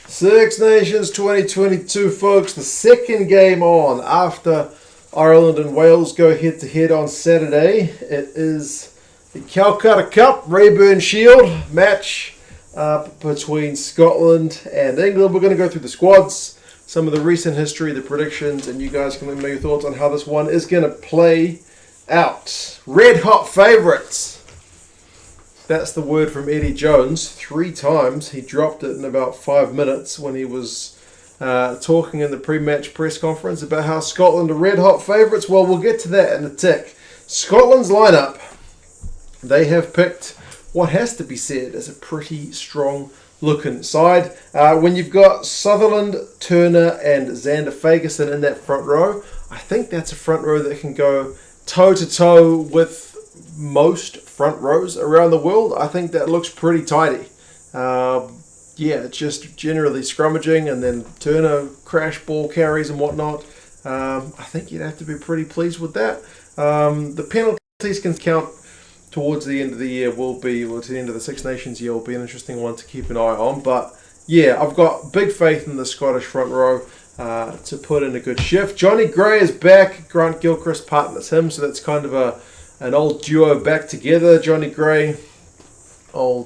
Six Nations 2022, folks. The second game on after Ireland and Wales go head-to-head on Saturday. It is the Calcutta Cup Rayburn Shield match between Scotland and England. We're going to go through the squads, some of the recent history, the predictions, and you guys can let me know your thoughts on how this one is going to play out. Red hot favourites. That's the word from Eddie Jones. 3 times. He dropped it in about 5 minutes when he was talking in the pre-match press conference about how Scotland are red-hot favourites. Well, we'll get to that in a tick. Scotland's lineup, they have picked what has to be said as a pretty strong-looking side. When you've got Sutherland, Turner and Zander Fagerson in that front row, I think that's a front row that can go toe-to-toe with most front rows around the world. I think that looks pretty tidy. Just generally scrummaging and then Turner crash ball carries and whatnot. I think you'd have to be pretty pleased with that. The penalties can count towards the end of the year to the end of the Six Nations year will be an interesting one to keep an eye on. But yeah, I've got big faith in the Scottish front row to put in a good shift. Jonny Gray is back. Grant Gilchrist partners him, so that's kind of an old duo back together. Jonny Gray, old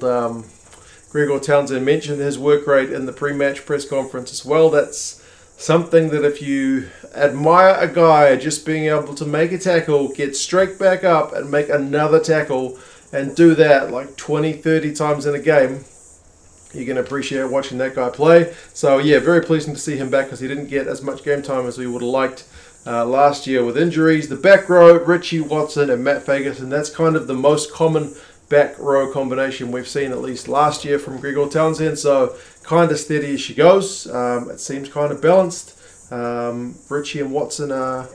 Gregor Townsend mentioned his work rate in the pre-match press conference as well. That's something that if you admire a guy just being able to make a tackle, get straight back up and make another tackle and do that like 20, 30 times in a game, you're going to appreciate watching that guy play. So yeah, very pleasing to see him back because he didn't get as much game time as we would have liked last year with injuries. The back row, Ritchie, Watson and Matt Fagerson, that's kind of the most common back row combination we've seen at least last year from Gregor Townsend, so kind of steady as she goes. It seems kind of balanced. Ritchie and Watson are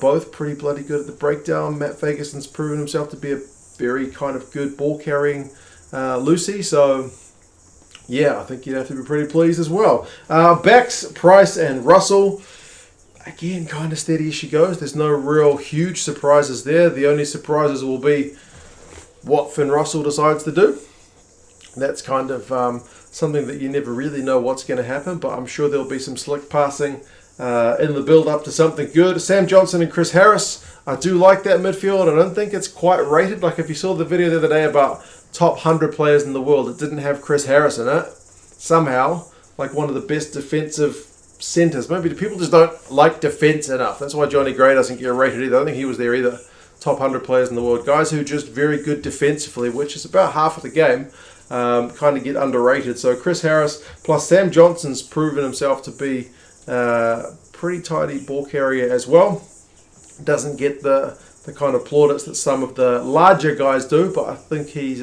both pretty bloody good at the breakdown. Matt Fagerson's proven himself to be a very kind of good ball carrying Lucy, so yeah, I think you'd have to be pretty pleased as well. Backs, Price and Russell, again, kind of steady as she goes. There's no real huge surprises there. The only surprises will be what Finn Russell decides to do. That's kind of something that you never really know what's going to happen, but I'm sure there'll be some slick passing in the build-up to something good. Sam Johnson and Chris Harris, I do like that midfield. I don't think it's quite rated. Like if you saw the video the other day about top 100 players in the world, it didn't have Chris Harris in it. Somehow, like one of the best defensive centres. Maybe the people just don't like defence enough. That's why Jonny Gray doesn't get rated either. I don't think he was there either. Top 100 players in the world. Guys who are just very good defensively, which is about half of the game, kind of get underrated. So Chris Harris plus Sam Johnson's proven himself to be pretty tidy ball carrier as well. Doesn't get the kind of plaudits that some of the larger guys do, but I think he's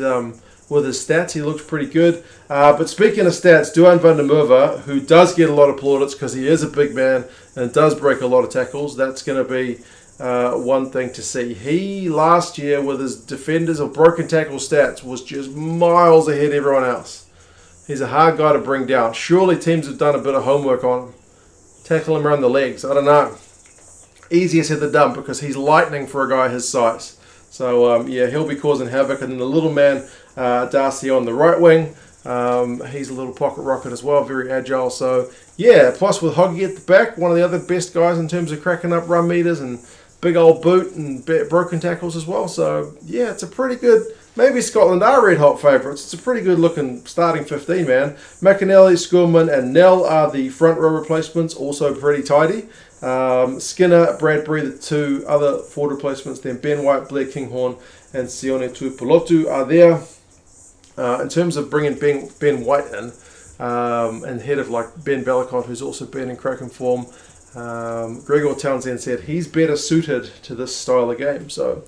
with his stats, he looks pretty good. But speaking of stats, Duhan van der Merwe, who does get a lot of plaudits because he is a big man and does break a lot of tackles, that's going to be one thing to see. He last year with his defenders or broken tackle stats was just miles ahead of everyone else. He's a hard guy to bring down. Surely teams have done a bit of homework on him. Tackle him around the legs. I don't know. Easier said than done because he's lightning for a guy his size. So he'll be causing havoc. And then the little man, Darcy on the right wing. He's a little pocket rocket as well, very agile. So yeah, plus with Hogg at the back, one of the other best guys in terms of cracking up run meters and big old boot and broken tackles as well. So yeah, it's a pretty good, maybe Scotland are red hot favourites. It's a pretty good looking starting 15, man. McInally, Schoeman and Nell are the front row replacements, also pretty tidy. Skinner, Bradbury, the 2 other forward replacements. Then Ben White, Blair, Kinghorn and Sione Tuipulotu are there. In terms of bringing Ben White in, and head of like Ben Bellicott, who's also been in cracking form, Gregor Townsend said he's better suited to this style of game. So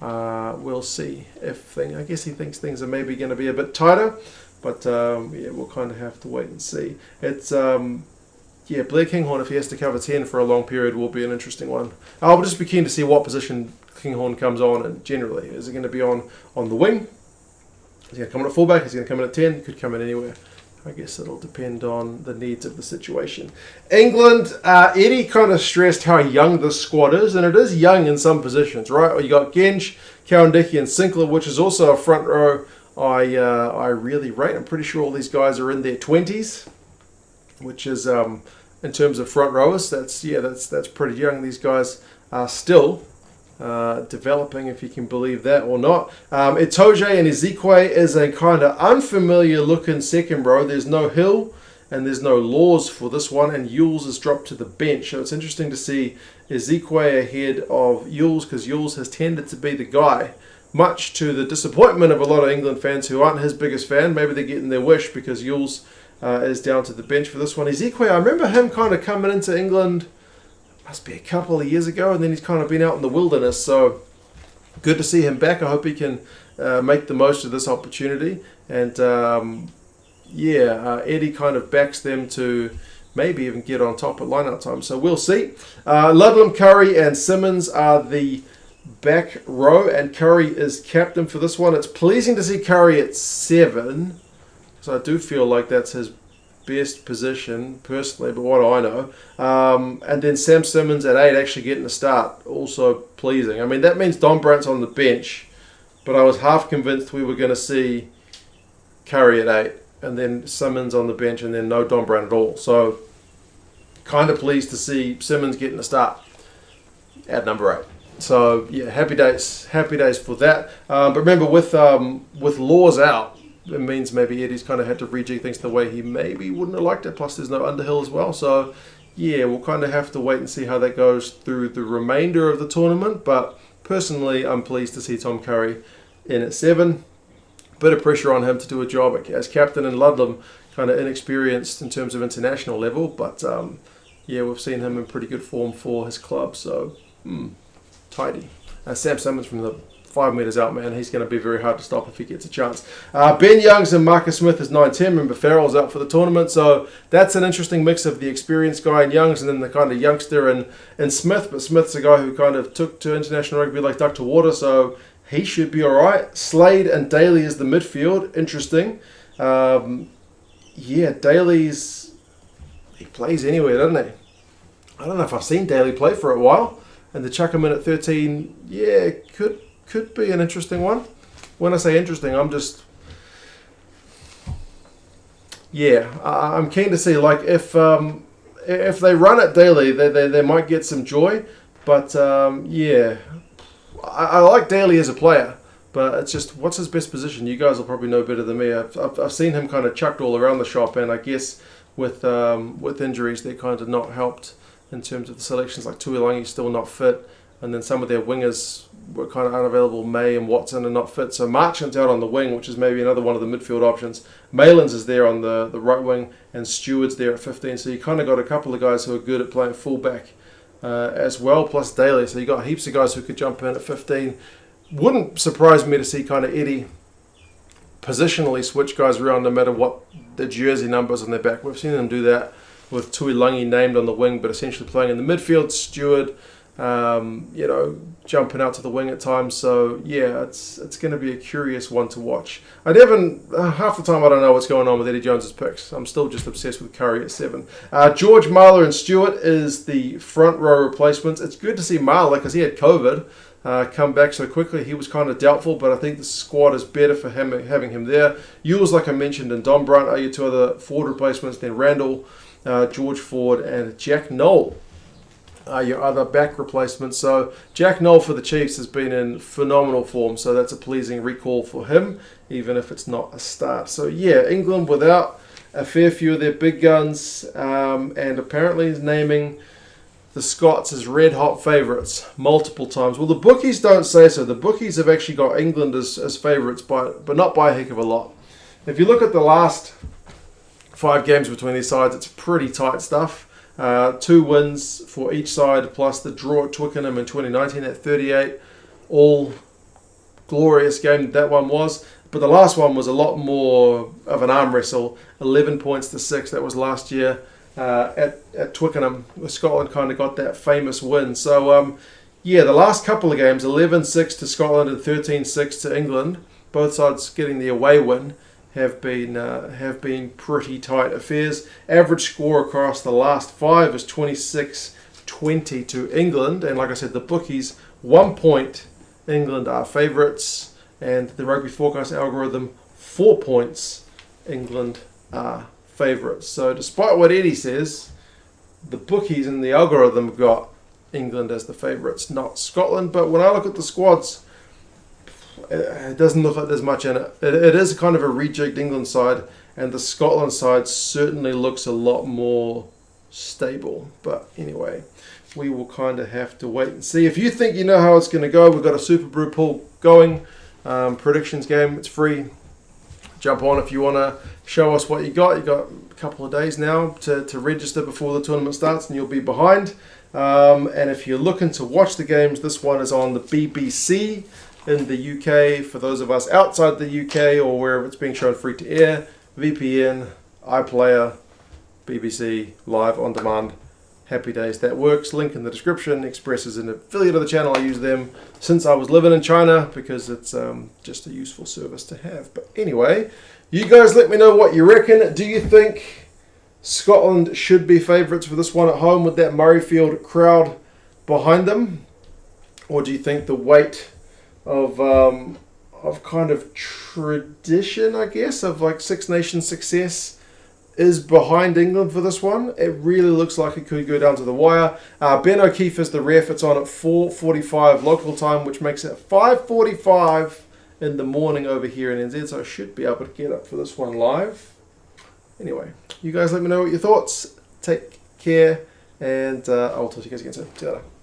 we'll see I guess he thinks things are maybe going to be a bit tighter, but we'll kind of have to wait and see. It's Blair Kinghorn, if he has to cover 10 for a long period, will be an interesting one. I'll just be keen to see what position Kinghorn comes on, and generally, is it going to be on the wing? Is he going to come in at fullback? Is he going to come in at 10? Could come in anywhere. I guess it'll depend on the needs of the situation. England, Eddie kind of stressed how young this squad is, and it is young in some positions, right? Well, you got Gensch, Cowan-Dickie and Sinclair, which is also a front row I really rate. I'm pretty sure all these guys are in their 20s. which is in terms of front rowers, that's pretty young. These guys are still developing, if you can believe that or not. Itoje and Ezekwe is a kind of unfamiliar looking second row. There's no Hill and there's no Laws for this one, and Yules is dropped to the bench. So it's interesting to see Ezekwe ahead of Yules, because Yules has tended to be the guy, much to the disappointment of a lot of England fans who aren't his biggest fan. Maybe they're getting their wish because Yules is down to the bench for this one. Ezekwe, I remember him kind of coming into England, must be a couple of years ago, and then he's kind of been out in the wilderness. So good to see him back. I hope he can make the most of this opportunity. And Eddie kind of backs them to maybe even get on top at line-out time. So we'll see. Ludlam, Curry, and Simmonds are the back row, and Curry is captain for this one. It's pleasing to see Curry at 7, so I do feel like that's his best position personally, but what do I know. And then Sam Simmonds at 8 actually getting a start, also pleasing. I mean, that means Dombrandt's on the bench, but I was half convinced we were going to see Curry at 8 and then Simmonds on the bench and then no Dombrand at all. So kind of pleased to see Simmonds getting a start at number 8. So yeah, happy days for that. But remember, with Laws out, it means maybe Eddie's kind of had to rejig things the way he maybe wouldn't have liked it. Plus, there's no Underhill as well. So yeah, we'll kind of have to wait and see how that goes through the remainder of the tournament. But personally, I'm pleased to see Tom Curry in at 7. Bit of pressure on him to do a job as captain, and Ludlam kind of inexperienced in terms of international level. But yeah, we've seen him in pretty good form for his club. So tidy. Sam Simmonds from the 5 metres out, man, he's going to be very hard to stop if he gets a chance. Ben Youngs and Marcus Smith is 9-10. Remember, Farrell's out for the tournament, so that's an interesting mix of the experienced guy in Youngs and then the kind of youngster in Smith. But Smith's a guy who kind of took to international rugby like duck to water, so he should be all right. Slade and Daly is the midfield. Interesting. Yeah, Daly's... he plays anywhere, doesn't he? I don't know if I've seen Daly play for a while. And to chuck him in at 13, yeah, could be an interesting one. When I say interesting, I'm just... yeah, I'm keen to see, like, if they run at Daly, they might get some joy. But, yeah... I like Daly as a player, but it's just, what's his best position? You guys will probably know better than me. I've seen him kind of chucked all around the shop, and I guess with injuries, they're kind of not helped in terms of the selections. Like Tuipulotu's still not fit, and then some of their wingers were kind of unavailable. May and Watson are not fit, so Marchant's out on the wing, which is maybe another one of the midfield options. Malins is there on the right wing, and Steward's there at 15, so you kind of got a couple of guys who are good at playing fullback as well, plus Daly. So you got heaps of guys who could jump in at 15. Wouldn't surprise me to see kind of Eddie positionally switch guys around no matter what the jersey numbers on their back. We've seen them do that with Tuipulotu named on the wing, but essentially playing in the midfield. Steward, jumping out to the wing at times. So yeah, it's going to be a curious one to watch. Half the time I don't know what's going on with Eddie Jones's picks. I'm still just obsessed with Curry at 7. George, Marler, and Stuart is the front row replacements. It's good to see Marler, because he had COVID, come back so quickly. He was kind of doubtful, but I think the squad is better for him having him there. Yules, like I mentioned, and Dombrand are your two other forward replacements. Then Randall, George Ford, and Jack Noel your other back replacements. So Jack Noel for the Chiefs has been in phenomenal form, so that's a pleasing recall for him, even if it's not a start. So yeah, England without a fair few of their big guns, and apparently is naming the Scots as red hot favourites multiple times. Well, the bookies don't say so. The bookies have actually got England as favourites, but not by a heck of a lot. If you look at the last 5 games between these sides, it's pretty tight stuff. 2 wins for each side, plus the draw at Twickenham in 2019 at 38. All glorious game that one was. But the last one was a lot more of an arm wrestle. 11 points to 6. That was last year at Twickenham. Scotland kind of got that famous win. So, yeah, the last couple of games, 11-6 to Scotland and 13-6 to England. Both sides getting the away win. Have been pretty tight affairs. Average score across the last 5 is 26-20 to England, and like I said, the bookies 1 point. England are favourites, and the Rugby Forecast algorithm 4 points. England are favourites. So despite what Eddie says, the bookies and the algorithm have got England as the favourites, not Scotland. But when I look at the squads, it doesn't look like there's much in it. It is kind of a rejigged England side, and the Scotland side certainly looks a lot more stable. But anyway, we will kind of have to wait and see. If you think you know how it's going to go, we've got a Super Brew pool going. Predictions game, it's free. Jump on if you want to show us what you got. You got a couple of days now to register before the tournament starts, and you'll be behind. And if you're looking to watch the games, this one is on the BBC in the UK. For those of us outside the UK or wherever it's being shown free to air, VPN, iPlayer, BBC, live on demand. Happy days, that works. Link in the description. Express is an affiliate of the channel. I use them since I was living in China because it's just a useful service to have. But anyway, you guys let me know what you reckon. Do you think Scotland should be favourites for this one at home with that Murrayfield crowd behind them? Or do you think the weight of kind of tradition, I guess, of like Six Nations success is behind England for this one? It really looks like it could go down to the wire. Ben O'Keefe is the ref. It's on at 4:45 local time, which makes it 5:45 in the morning over here in NZ, so I should be able to get up for this one live. Anyway, you guys let me know what your thoughts. Take care, and I'll talk to you guys again soon. See you later.